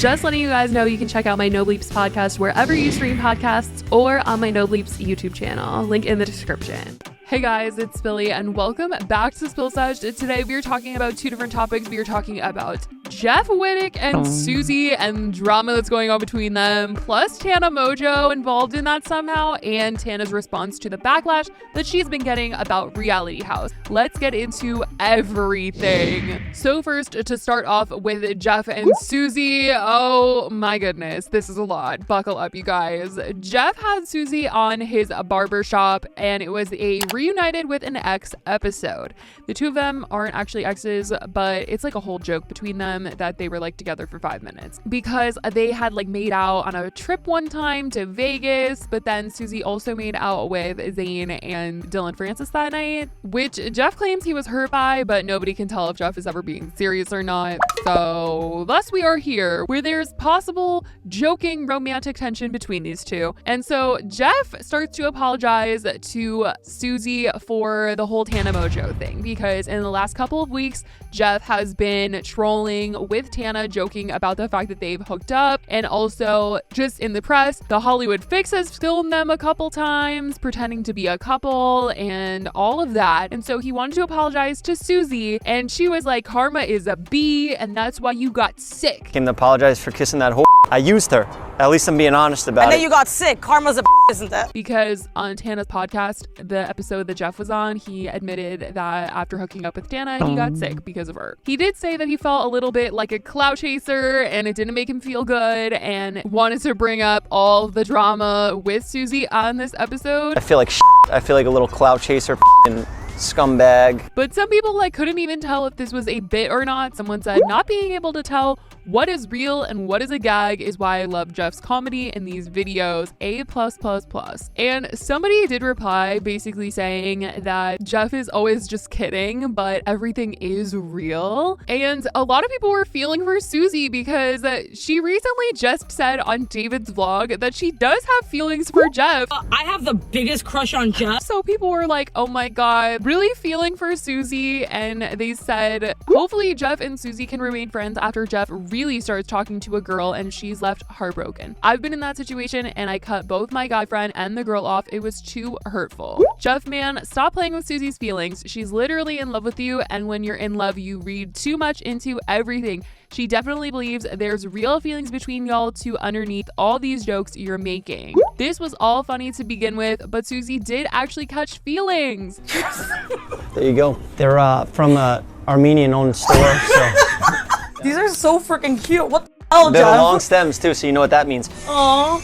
Just letting you guys know you can check out my No Bleeps podcast wherever you stream podcasts or on my No Bleeps YouTube channel. Link in the description. Hey guys, it's Billy and welcome back to Spill Sesh. Today we are talking about two different topics. We are talking about Jeff Wittek and Suzie and drama that's going on between them, plus Tana Mojo involved in that somehow, and Tana's response to the backlash that she's been getting about Reality House. Let's get into everything. So first, to start off with Jeff and Suzie. Oh my goodness, this is a lot. Buckle up, you guys. Jeff had Suzie on his barbershop and it was a reunited with an ex episode. The two of them aren't actually exes, but it's like a whole joke between them that they were like together for 5 minutes because they had like made out on a trip one time to Vegas, but then Suzie also made out with Zayn and Dylan Francis that night, which Jeff claims he was hurt by, but nobody can tell if Jeff is ever being serious or not. So thus we are here where there's possible joking romantic tension between these two. And so Jeff starts to apologize to Suzie for the whole Tana Mojo thing because in the last couple of weeks, Jeff has been trolling with Tana, joking about the fact that they've hooked up, and also just in the press, the Hollywood Fix has filmed them a couple times pretending to be a couple and all of that. And so he wanted to apologize to Suzie, and she was like, karma is a B, and that's why you got sick. Came to apologize for kissing that whore. I used her. At least I'm being honest about it. And then you got sick. Karma's a isn't it? Because on Tana's podcast, the episode that Jeff was on, he admitted that after hooking up with Tana, he got sick because of her. He did say that he felt a little bit like a clout chaser and it didn't make him feel good and wanted to bring up all the drama with Suzie on this episode. I feel like I feel like a little clout chaser and scumbag. But some people couldn't even tell if this was a bit or not. Someone said not being able to tell what is real and what is a gag is why I love Jeff's comedy in these videos. A+++. And somebody did reply basically saying that Jeff is always just kidding, but everything is real. And a lot of people were feeling for Suzie because she recently just said on David's vlog that she does have feelings for Jeff. I have the biggest crush on Jeff. So people were like, oh my God, really feeling for Suzie. And they said, hopefully Jeff and Suzie can remain friends after Jeff really starts talking to a girl and she's left heartbroken. I've been in that situation and I cut both my guy friend and the girl off. It was too hurtful. Jeff, man, stop playing with Suzie's feelings. She's literally in love with you, and when you're in love, you read too much into everything. She definitely believes there's real feelings between y'all too underneath all these jokes you're making. This was all funny to begin with, but Suzie did actually catch feelings. There you go. They're from a Armenian-owned store, so. These are so freaking cute. What the hell, They're Jeff? long stems too, so you know what that means. Aww.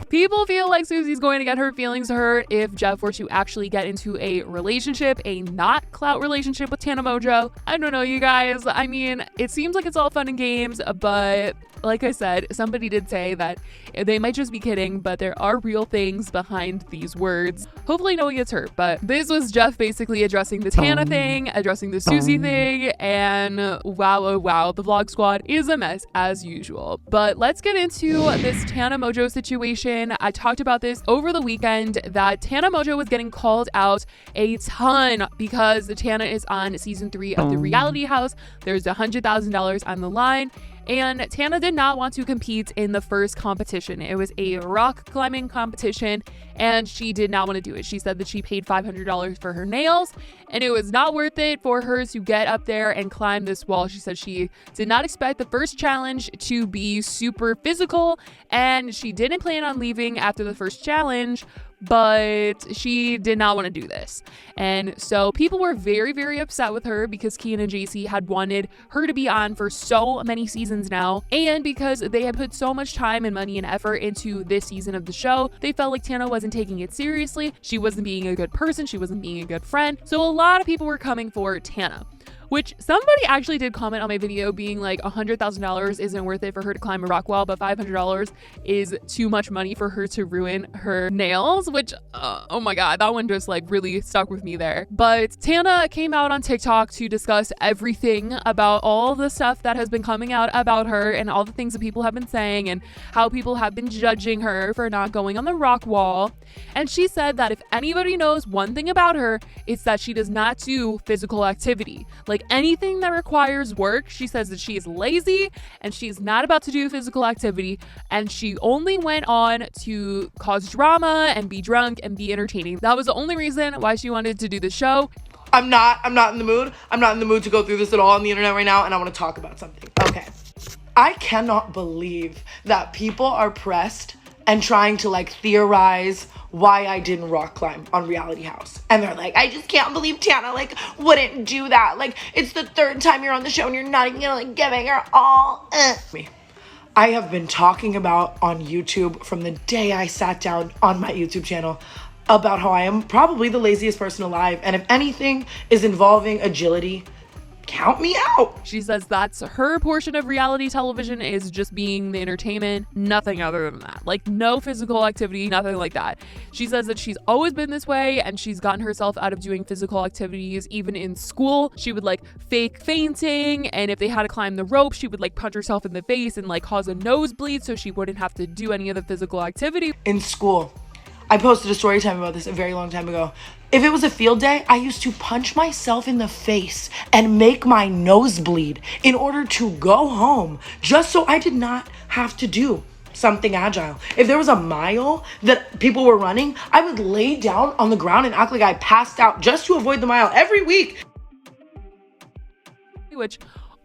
People feel like Suzie's going to get her feelings hurt if Jeff were to actually get into a relationship, a not clout relationship with Tana Mojo. I don't know, you guys. I mean, it seems like it's all fun and games, but like I said, somebody did say that they might just be kidding, but there are real things behind these words. Hopefully no one gets hurt, but this was Jeff basically addressing the Tana thing, addressing the Suzie thing, and wow, oh wow, the vlog squad is a mess as usual. But let's get into this Tana Mojo situation. I talked about this over the weekend that Tana Mojo was getting called out a ton because Tana is on season 3 of the Reality House. There's $100,000 on the line. And Tana did not want to compete in the first competition. It was a rock climbing competition, and she did not want to do it. She said that she paid $500 for her nails, and it was not worth it for her to get up there and climb this wall. She said she did not expect the first challenge to be super physical, and she didn't plan on leaving after the first challenge, but she did not want to do this. And so people were very, very upset with her because Kian and JC had wanted her to be on for so many seasons now. And because they had put so much time and money and effort into this season of the show, they felt like Tana wasn't taking it seriously. She wasn't being a good person. She wasn't being a good friend. So a lot of people were coming for Tana. Which somebody actually did comment on my video being like $100,000 isn't worth it for her to climb a rock wall, but $500 is too much money for her to ruin her nails, which, oh my God, that one just like really stuck with me there. But Tana came out on TikTok to discuss everything about all the stuff that has been coming out about her and all the things that people have been saying and how people have been judging her for not going on the rock wall. And she said that if anybody knows one thing about her, it's that she does not do physical activity. Like Like anything that requires work, she says that she is lazy and she's not about to do physical activity, and she only went on to cause drama and be drunk and be entertaining. That was the only reason why she wanted to do the show. I'm not in the mood. I'm not in the mood to go through this at all on the internet right now, and I want to talk about something. Okay. I cannot believe that people are pressed and trying to like theorize why I didn't rock climb on Reality House. And they're like, I just can't believe Tana like wouldn't do that. Like it's the third time you're on the show and you're not even gonna like giving her all. Me. I have been talking about on YouTube from the day I sat down on my YouTube channel about how I am probably the laziest person alive. And if anything is involving agility, count me out. She says that's her portion of reality television, is just being the entertainment, nothing other than that. Like no physical activity, nothing like that. She says that she's always been this way and she's gotten herself out of doing physical activities. Even in school, she would like fake fainting, and if they had to climb the rope, she would like punch herself in the face and like cause a nosebleed so she wouldn't have to do any of the physical activity. In school, I posted a story time about this a very long time ago. If it was a field day, I used to punch myself in the face and make my nose bleed in order to go home, just so I did not have to do something agile. If there was a mile that people were running, I would lay down on the ground and act like I passed out just to avoid the mile every week. Which,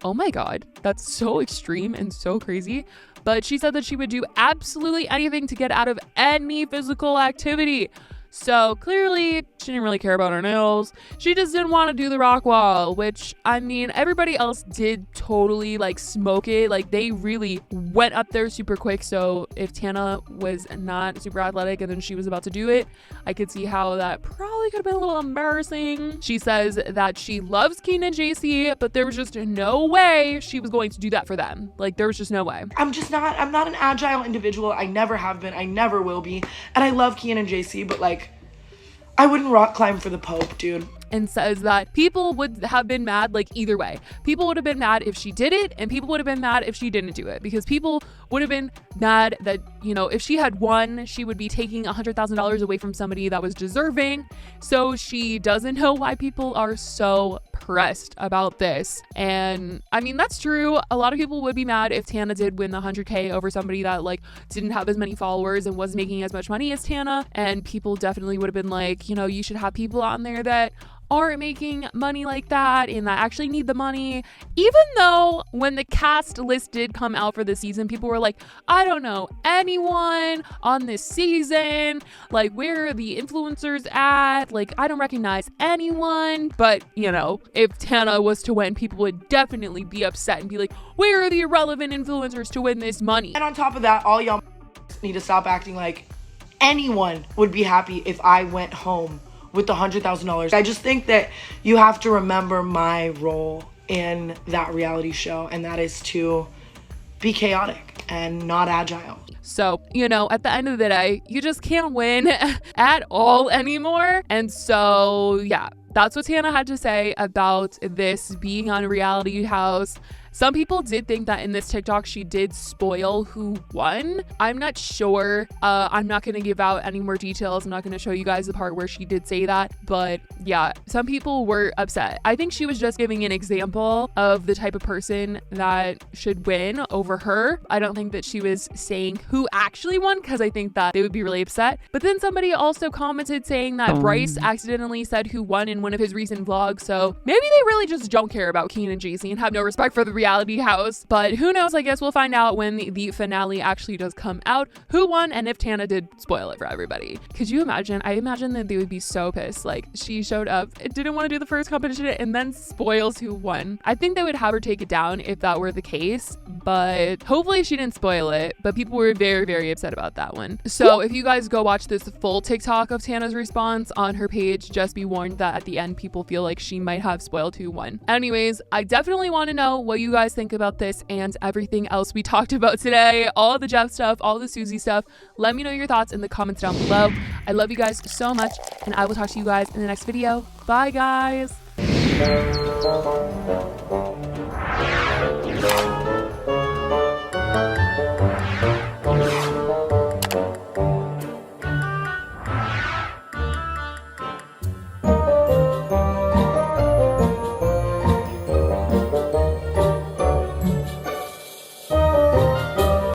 oh my God, that's so extreme and so crazy. But she said that she would do absolutely anything to get out of any physical activity. So clearly she didn't really care about her nails. She just didn't want to do the rock wall, which I mean, everybody else did totally like smoke it. Like they really went up there super quick. So if Tana was not super athletic and then she was about to do it, I could see how that probably could have been a little embarrassing. She says that she loves Keen and JC, but there was just no way she was going to do that for them. Like there was just no way. I'm not an agile individual. I never have been. I never will be. And I love Keen and JC, but like, I wouldn't rock climb for the Pope, dude. And says that people would have been mad like either way. People would have been mad if she did it, and people would have been mad if she didn't do it, because people would have been mad that, you know, if she had won, she would be taking $100,000 away from somebody that was deserving. So she doesn't know why people are so pressed about this. And I mean, that's true. A lot of people would be mad if Tana did win the 100K over somebody that like didn't have as many followers and wasn't making as much money as Tana. And people definitely would have been like, you know, you should have people on there that aren't making money like that and that actually need the money. Even though when the cast list did come out for the season, people were like, I don't know anyone on this season. Like, where are the influencers at? Like, I don't recognize anyone. But, you know, if Tana was to win, people would definitely be upset and be like, where are the irrelevant influencers to win this money? And on top of that, all y'all need to stop acting like anyone would be happy if I went home with the $100,000. I just think that you have to remember my role in that reality show, and that is to be chaotic and not agile. So, you know, at the end of the day, you just can't win at all anymore. And so, yeah, that's what Tana had to say about this being on Reality House. Some people did think that in this TikTok, she did spoil who won. I'm not sure. I'm not going to give out any more details. I'm not going to show you guys the part where she did say that. But yeah, some people were upset. I think she was just giving an example of the type of person that should win over her. I don't think that she was saying who actually won, because I think that they would be really upset. But then somebody also commented saying that Bryce accidentally said who won in one of his recent vlogs. So maybe they really just don't care about Keen and JC and have no respect for the Reality House. But who knows? I guess we'll find out when the finale actually does come out who won and if Tana did spoil it for everybody. Could you imagine? I imagine that they would be so pissed. Like, she showed up, didn't want to do the first competition, and then spoils who won. I think they would have her take it down if that were the case, but hopefully she didn't spoil it. But people were very, very upset about that one. So if you guys go watch this full TikTok of Tana's response on her page, just be warned that at the end people feel like she might have spoiled who won. Anyways, I definitely want to know what you guys think about this and everything else we talked about today, all the Jeff stuff, all the Suzie stuff. Let me know your thoughts in the comments down below. I love you guys so much, and I will talk to you guys in the next video. Bye, guys.